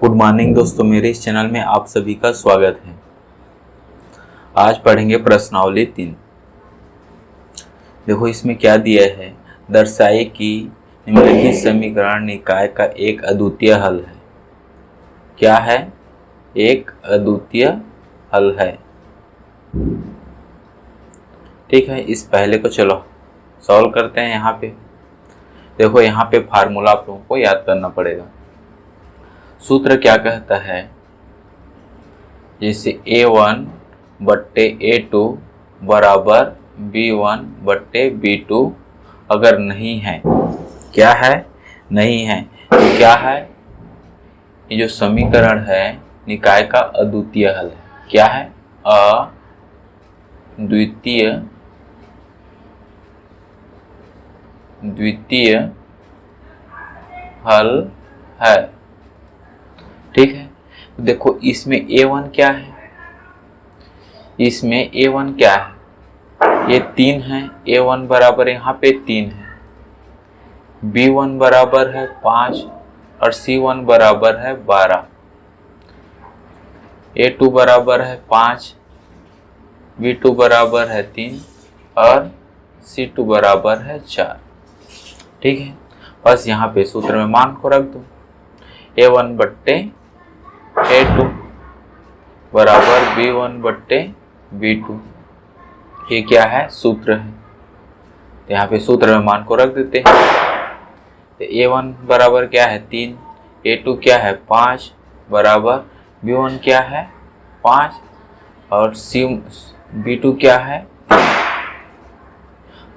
Good morning दोस्तों, मेरे इस चैनल में आप सभी का स्वागत है। आज पढ़ेंगे प्रश्नावली 3। देखो इसमें क्या दिया है, दर्शाए कि निम्नलिखित समीकरण निकाय का एक अद्वितीय हल है। क्या है? एक अद्वितीय हल है। ठीक है, इस पहले को चलो सॉल्व करते हैं। यहाँ पे देखो, यहाँ पे फार्मूला आप लोगों को याद करना पड़ेगा। सूत्र क्या कहता है, जैसे A1 बट्टे A2 बराबर B1 बट्टे B2 अगर नहीं है, क्या है? नहीं है, तो क्या है? ये जो समीकरण है निकाय का अद्वितीय हल है। क्या है? द्वितीय हल है। ठीक है, तो देखो इसमें A1 क्या है, इसमें A1 क्या है, ये 3 है। A1 बराबर यहाँ पे 3 है, B1 बराबर है 5 और C1 बराबर है 12, A2 बराबर है 5, B2 बराबर है 3 और C2 बराबर है 4। ठीक है, बस यहाँ पे सूत्र में मान को रख दो। A1 बट्टे A2 बराबर B1 बट्टे B2, ये क्या है? सूत्र है। तो यहाँ पे सूत्र में मान को रख देते हैं। तो A1 बराबर क्या है? 3, A2 क्या है? 5 बराबर B1 क्या है? 5 और B2 क्या है?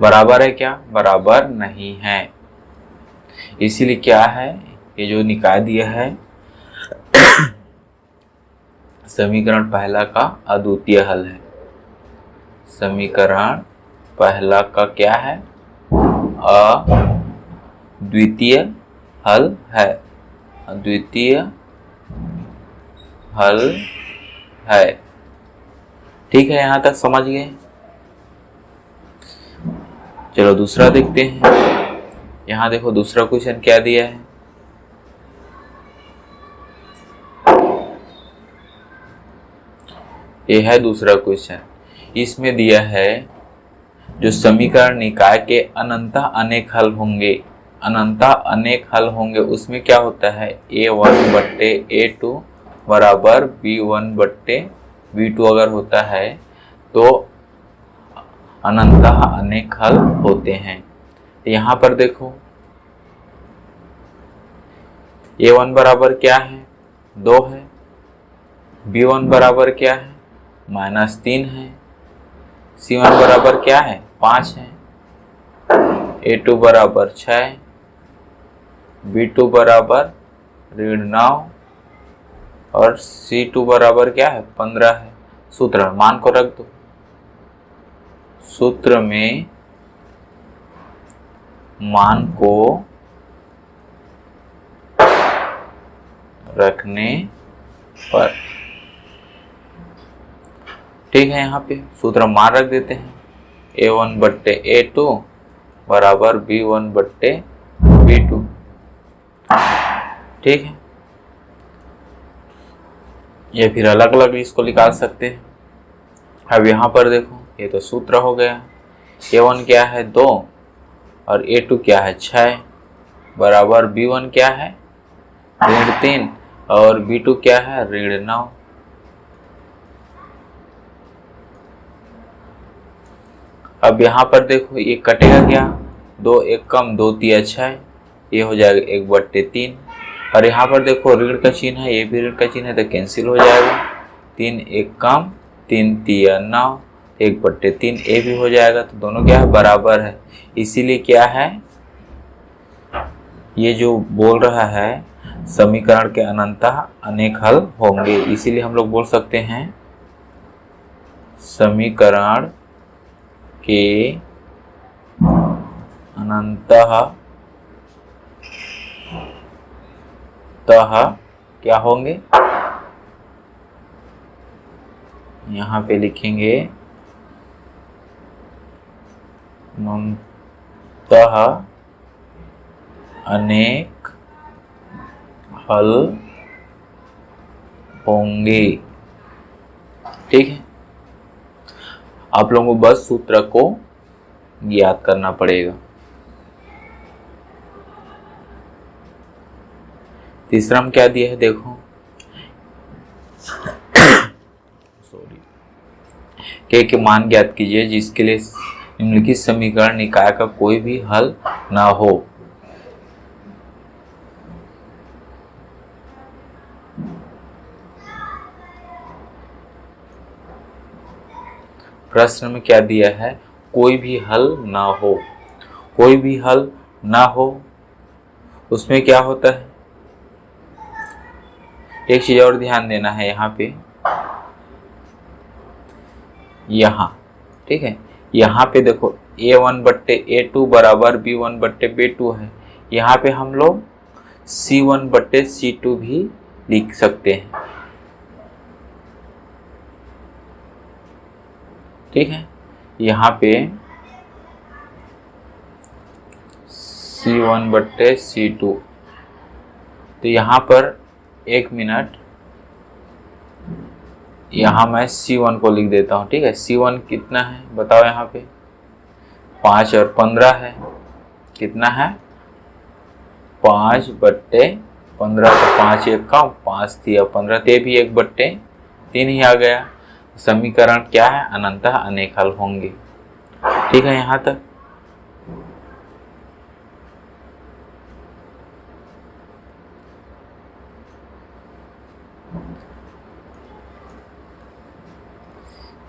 बराबर है क्या? बराबर नहीं है। इसीलिए क्या है, ये जो निकाय दिया है समीकरण पहला का अद्वितीय हल है। समीकरण पहला का क्या है? अद्वितीय हल है। अद्वितीय हल है। ठीक है, यहां तक समझ गए? चलो दूसरा देखते हैं। यहां देखो दूसरा क्वेश्चन क्या दिया है। ये है दूसरा क्वेश्चन। इसमें दिया है जो समीकरण निकाय के अनंतः अनेक हल होंगे, अनंतः अनेक हल होंगे, उसमें क्या होता है? A1 बट्टे A2 बराबर B1 बट्टे B2 अगर होता है तो अनंतः अनेक हल होते हैं। यहाँ पर देखो A1 बराबर क्या है? 2 है। B1 बराबर क्या है? -3 है। C1 बराबर क्या है? 5 है। A2 बराबर 6, B2 बराबर -9 और C2 बराबर क्या है? 15 है। सूत्र में मान को रख दो। सूत्र में मान को रखने पर, ठीक है, यहाँ पे सूत्र मान रख देते हैं। A1 बट्टे A2 बराबर B1 बट्टे B2। ठीक है, ये फिर अलग अलग इसको निकाल सकते हैं। अब यहाँ पर देखो, ये तो सूत्र हो गया। A1 क्या है? 2 और A2 क्या है? 6 बराबर B1 क्या है? -3 और B2 क्या है? -9। अब यहाँ पर देखो ये कटेगा क्या? 2 1 कम 2 3 6, ये हो जाएगा 1 बट्टे 3 और यहाँ पर देखो ऋण का चिन्ह है, ये भी ऋण का चिन्ह है तो कैंसिल हो जाएगा। 3 1 कम 3 3 9, 1 बट्टे 3, ये भी हो जाएगा। तो दोनों क्या है? बराबर है। इसीलिए क्या है, ये जो बोल रहा है समीकरण के अनंतः अनेक हल होंगे, इसीलिए हम लोग बोल सकते हैं समीकरण के अनंतः क्या होंगे? यहाँ पे लिखेंगे अनंतः अनेक हल होंगे। ठीक है, आप लोगों को बस सूत्र को याद करना पड़ेगा। तीसरा हम क्या दिया है देखो, सॉरी, के मान ज्ञात कीजिए जिसके लिए निम्नलिखित समीकरण निकाय का कोई भी हल ना हो। प्रश्न में क्या दिया है, कोई भी हल ना हो। कोई भी हल ना हो, उसमें क्या होता है, एक चीज और ध्यान देना है यहाँ पे, यहाँ, ठीक है, यहाँ पे देखो A1/A2 बराबर B1/B2 है। यहाँ पे हम लोग C1/C2 भी लिख सकते हैं। ठीक है, यहाँ पे C1/C2, तो यहाँ पर एक मिनट, यहाँ मैं C1 को लिख देता हूँ। ठीक है, C1 कितना है बताओ, यहाँ पे 5 और 15 है, कितना है 5/15, तो 5 एक का 5 दिया 15, ते भी 1/3 ही आ गया। समीकरण क्या है, अनंतः अनेक हल होंगे। ठीक है, यहाँ तक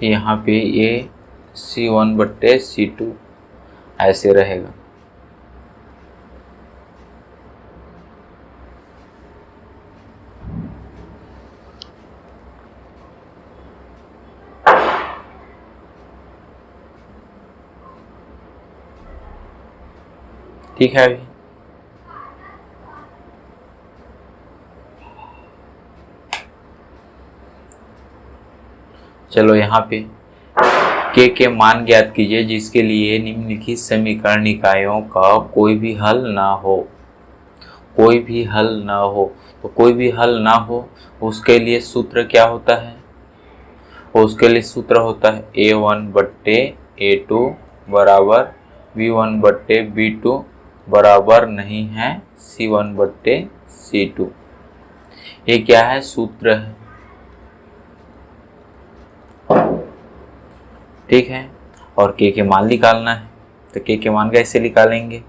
यहाँ पे ये C1/C2 ऐसे रहेगा। ठीक है, अभी चलो यहाँ पे के मान ज्ञात कीजिए जिसके लिए निम्नलिखित समीकरण निकायों का कोई भी हल ना हो। कोई भी हल ना हो, तो कोई भी हल ना हो उसके लिए सूत्र क्या होता है, उसके लिए सूत्र होता है A1/A2 बराबर B1/B2 बराबर नहीं है C1/C2। ये क्या है, सूत्र है। ठीक है, और के मान निकालना है, तो के मान कैसे निकालेंगे,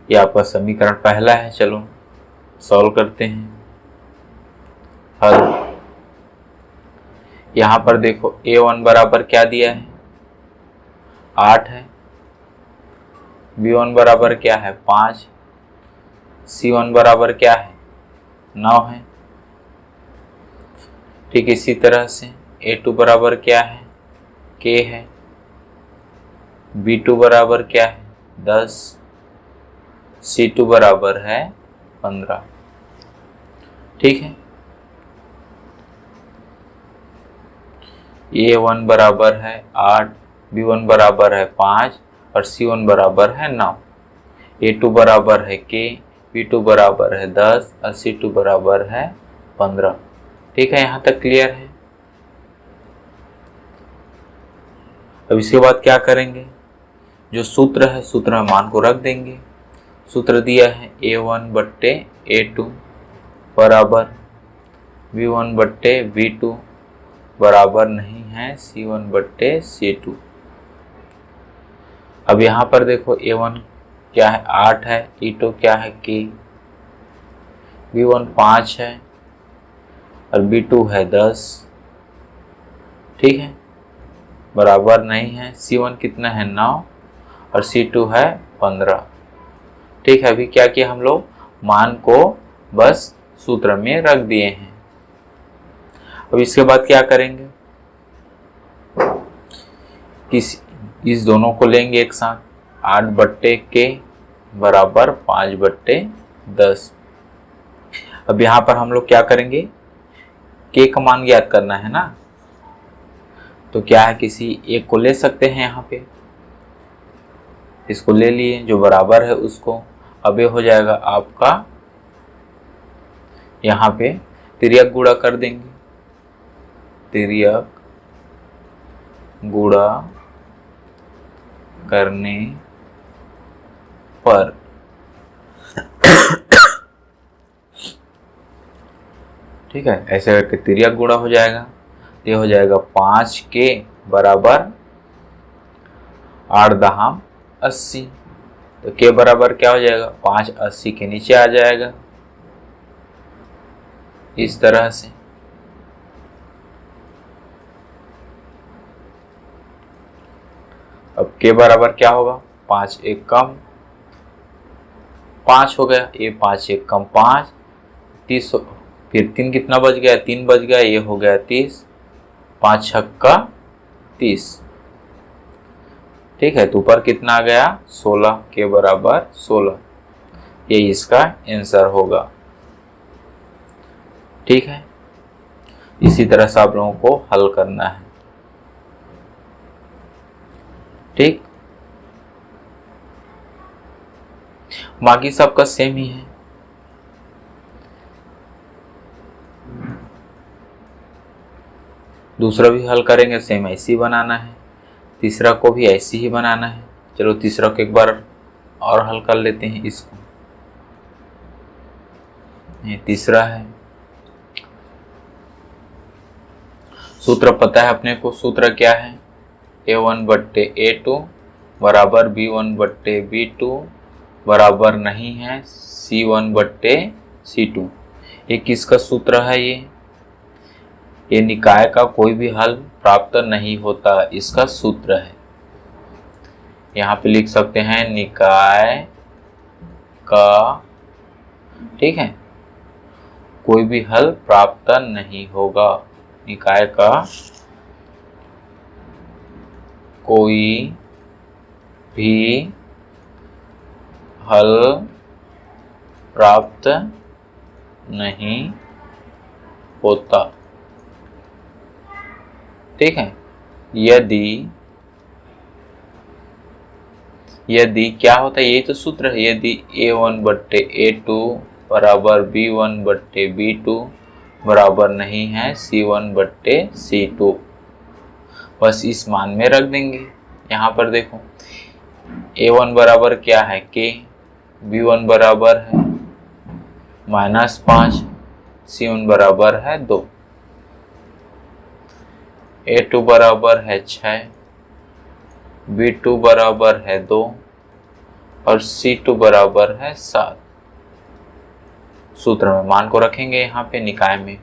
ये आपका समीकरण पहला है। चलो सॉल्व करते हैं। हल, यहाँ पर देखो A1 बराबर क्या दिया है 8 है, B1 बराबर क्या है 5, C1 बराबर क्या है 9 है। ठीक, इसी तरह से A2 बराबर क्या है K है, B2 बराबर क्या है 10, C2 बराबर है 15। ठीक है, A1 बराबर है 8, B1 बराबर है 5 और C1 बराबर है 9। A2 बराबर है K, B2 बराबर है 10 और C2 बराबर है 15। ठीक है, यहाँ तक क्लियर है। अब इसके बाद क्या करेंगे, जो सूत्र है सूत्र में मान को रख देंगे। सूत्र दिया है A1/A2 बराबर B1/B2 बराबर नहीं है C1/C2। अब यहाँ पर देखो A1 क्या है 8 है, E2 क्या है K, B1 5 है और B2 है 10। ठीक है, बराबर नहीं है, C1 कितना है 9 और C2 है 15। ठीक है, अभी क्या किया हम लोग, मान को बस सूत्र में रख दिए हैं। अब इसके बाद क्या करेंगे, इस दोनों को लेंगे एक साथ, 8/K बराबर 5/10। अब यहाँ पर हम लोग क्या करेंगे, K का मान ज्ञात करना है ना, तो क्या है किसी एक को ले सकते हैं, यहाँ पे इसको ले लिए जो बराबर है उसको। अब ये हो जाएगा आपका यहाँ पे तिर्यक गुणा कर देंगे, तिर्यक गुणा करने पर ठीक है, ऐसे करके तिर्यक गुणा हो जाएगा। ये हो जाएगा 5 के बराबर 8 दहाम 80। तो के बराबर क्या हो जाएगा, 5 80 के नीचे आ जाएगा इस तरह से। अब के बराबर क्या होगा, 5 एक कम 5 हो गया, ये 5 एक कम 5, 30, फिर 3 कितना बच गया, 3 बच गया, ये हो गया 30, 5 छक्का 30। ठीक है, तो ऊपर कितना आ गया 16, के बराबर 16, ये इसका आंसर होगा। ठीक है, इसी तरह से आप लोगों को हल करना है। ठीक, बाकी सबका सेम ही है। दूसरा भी हल करेंगे, सेम ऐसे ही बनाना है, तीसरा को भी ऐसे ही बनाना है। चलो तीसरा को एक बार और हल कर लेते हैं इसको। ये तीसरा है, सूत्र पता है अपने को, सूत्र क्या है, A1 बट्टे A2 बराबर B1 बट्टे B2 बराबर नहीं है C1 बट्टे C2। ये किसका सूत्र है, ये निकाय का कोई भी हल प्राप्त नहीं होता, इसका सूत्र है। यहाँ पे लिख सकते हैं निकाय का, ठीक है, कोई भी हल प्राप्त नहीं होगा, निकाय का कोई भी हल प्राप्त नहीं होता। ठीक है, यदि क्या होता है, यही तो सूत्र है, यदि A1 बट्टे A2 बराबर B1 बट्टे B2 बराबर नहीं है C1 बट्टे C2, बस इस मान में रख देंगे। यहाँ पर देखो A1 बराबर क्या है K, B1 बराबर है -5, C1 बराबर है 2, A2 बराबर है 6, B2 बराबर है 2 और C2 बराबर है 7। सूत्र में मान को रखेंगे यहाँ पे निकाय में।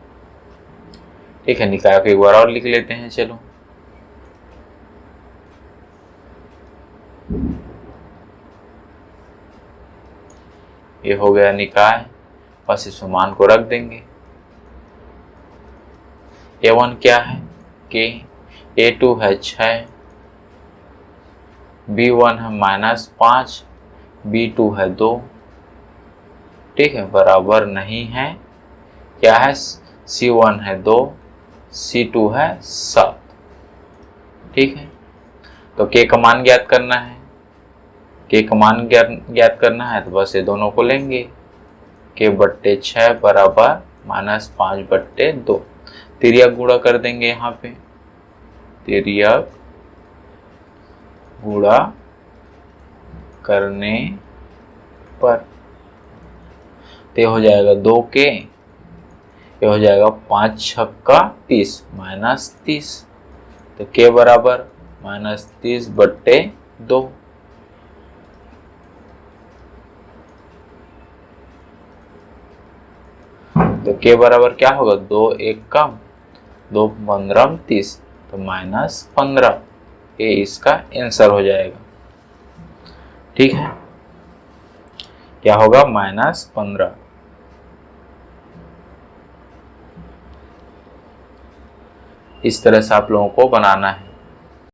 ठीक है, निकाय को एक बार और लिख लेते हैं। चलो ये हो गया निकाय, बस इसमें मान को रख देंगे। A1 क्या है K, A2 है 6, B1 है -5, B2 है 2, ठीक है, बराबर नहीं है, क्या है C1 है 2, C2 है 7। ठीक है, तो K का मान ज्ञात करना है, K का मान ज्ञात करना है तो बस ये दोनों को लेंगे, K बट्टे 6 बराबर -5 बट्टे 2, तिर्यक गुणा कर देंगे यहाँ पे, तिर्यक गुणा करने पर ते हो जाएगा 2K, ये हो जाएगा 5 छक्का 30 -30, तो K बराबर -30 बट्टे 2। तो K बराबर क्या होगा, 2 एक कम 2 15 30, तो -15, ये इसका आंसर हो जाएगा। ठीक है, क्या होगा -15। इस तरह से आप लोगों को बनाना है।